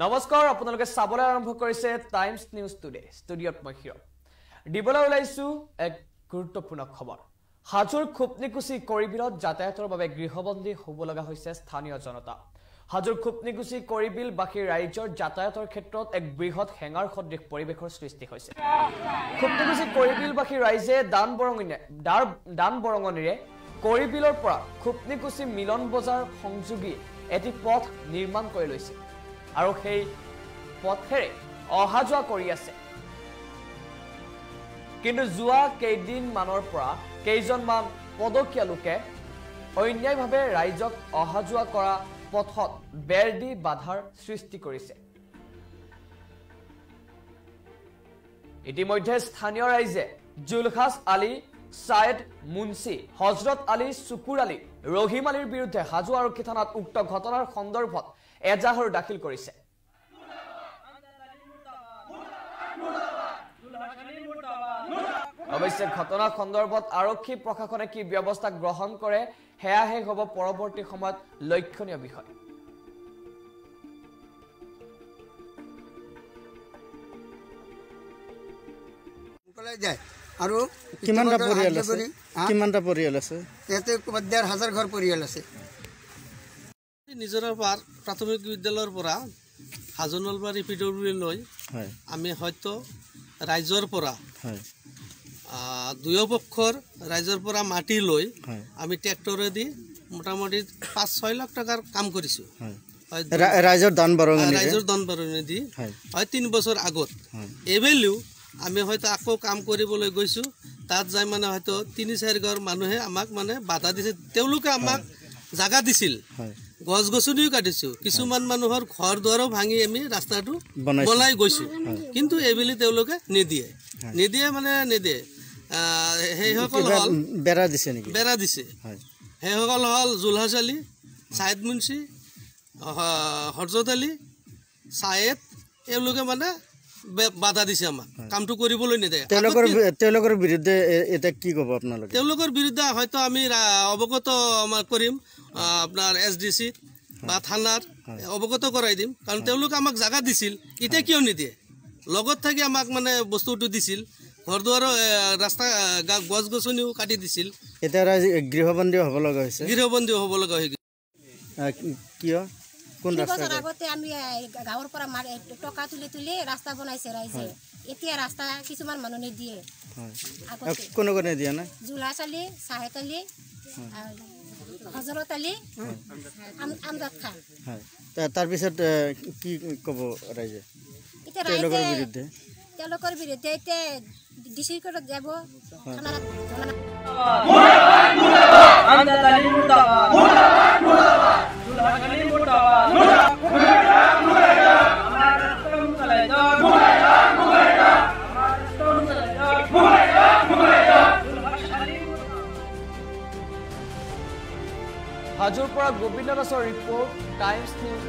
নমস্কাৰ আপোনালোকে চাবলৈ আৰম্ভ কৰিছে টাইমছ নিউজ টুডে ষ্টুডিঅত মই হিৰ দিবলৈ ওলাইছো এক গুৰুত্বপূৰ্ণ খবৰ হাজোৰ খুপনিকুচি কৰিবিলত যাতায়াতৰ বাবে গৃহবন্দী হ'ব লগা হৈছে স্থানীয় জনতা হাজোৰ খুপনিকুচি কৰিবিল বাকি ৰাজ্যৰ যাতায়াতৰ ক্ষেত্ৰত এক বৃহৎ হেঙাৰ সদৃশ পৰিবেশৰ সৃষ্টি হৈছে খুপনিকুচি কৰিবিল বাকি ৰাজ্যে দান বৰঙনিৰে কৰিবিলৰ পৰা খুপনিকুচি মিলন বজাৰ সংযোগী এটি পথ নিৰ্মাণ কৰি লৈছে আৰু সেই পথেৰে অহা যোৱা কৰি আছে কিন্তু যোৱা কেইদিন মানৰ পৰা কেইজনমান পদকীয়া লোকে অন্যায়ভাৱে ৰাইজক অহা যোৱা কৰা পথত বেৰ দি বাধাৰ সৃষ্টি কৰিছে ইতিমধ্যে স্থানীয় ৰাইজে জুলখাস আলী সাইদ মুন্সি হজৰত আলী সুকুৰ আলী ৰহিম আলীৰ বিৰুদ্ধে হাজো আৰক্ষী থানাত উক্ত ঘটনাৰ সন্দৰ্ভত এজাহাৰ দাখিল কৰিছে অৱশ্যে ঘটনা সন্দৰ্ভত আৰক্ষী প্ৰশাসনে কি ব্যৱস্থা গ্ৰহণ কৰে হেয়াহে হ'ব পৰৱৰ্তী সময়ত লক্ষণীয় বিষয় আৰু কিমানটা পৰিয়াল আছে ইয়াতে 1,500 ঘৰ পৰিয়াল আছে নিজৰৰ পাৰ প্ৰাথমিক বিদ্যালয়ৰ পৰা হাজো নলবাৰী পিডব্লিউ লৈ আমি হয়তো ৰাইজৰ পৰা দুয়োপক্ষৰ ৰাইজৰ পৰা মাটি লৈ আমি ট্ৰেক্টৰেদি মোটামুটি 5-6 লাখ টকাৰ কাম কৰিছো ৰাইজৰ দান বৰঙণি দি হয় 3 বছৰ আগত এবেলিও আমি হয়তো আকৌ কাম কৰিবলৈ গৈছো তাত যাই মানে হয়তো 3-4 ঘৰ মানুহে আমাক মানে বাধা দিছে তেওঁলোকে আমাক জাগা দিছিল গছ গছনিও কাটিছো কিছুমান মানুহৰ ঘৰ দুৱাৰো ভাঙি আমি ৰাস্তাটো বনাই গৈছো কিন্তু এবেলি তেওঁলোকে নিদিয়ে মানে নিদিয়ে হেইসকল হল বেৰা দিছে নেকি বেৰা দিছে হেইসকল হল জুলহাস আলী সাইদ মুন্সি হজৰত আলী সাইদ এওঁলোকে মানে বাধা দিছে আমাক কামটো কৰিবলৈ নিদিয়ে তেওঁলোকৰ বিৰুদ্ধে এটা কি ক'ব আপোনালোকে তেওঁলোকৰ বিৰুদ্ধে হয়তো আমি অৱগত কৰিম আপোনাৰ এসডিসি বা থানাৰ অৱগত কৰাই দিম কাৰণ তেওঁলোকে আমাক জাগা দিছিল এতিয়া কিয় নিদিয়ে লগত থাকি আমাক মানে বস্তুটো দিছিল ঘৰ দুৱাৰ ৰাস্তা গছ গছনিও কাটি দিছিল এতিয়া গৃহবন্দী হ'ব লগা হৈছে কিয় কোন ৰাস্তা আগতে আমি গাঁৱৰ পৰা টকা তুলি ৰাস্তা বনাইছে ৰাইজে এতিয়া ৰাস্তা কিছুমান মানুহ নিদিয়ে কোনে দিয়া না জুলহাস আলী সাহেদ আলী হজরত আলী আমজাদ খান তাৰপিছত কি ক'ব ৰাইজে তেওঁলোকৰ বিৰুদ্ধে এতিয়া ডিসি কোৰ্টত যাব থানাত হাজোৰ পৰা গোবিন্দ দাসৰ ৰিপৰ্ট টাইমছ নিউজ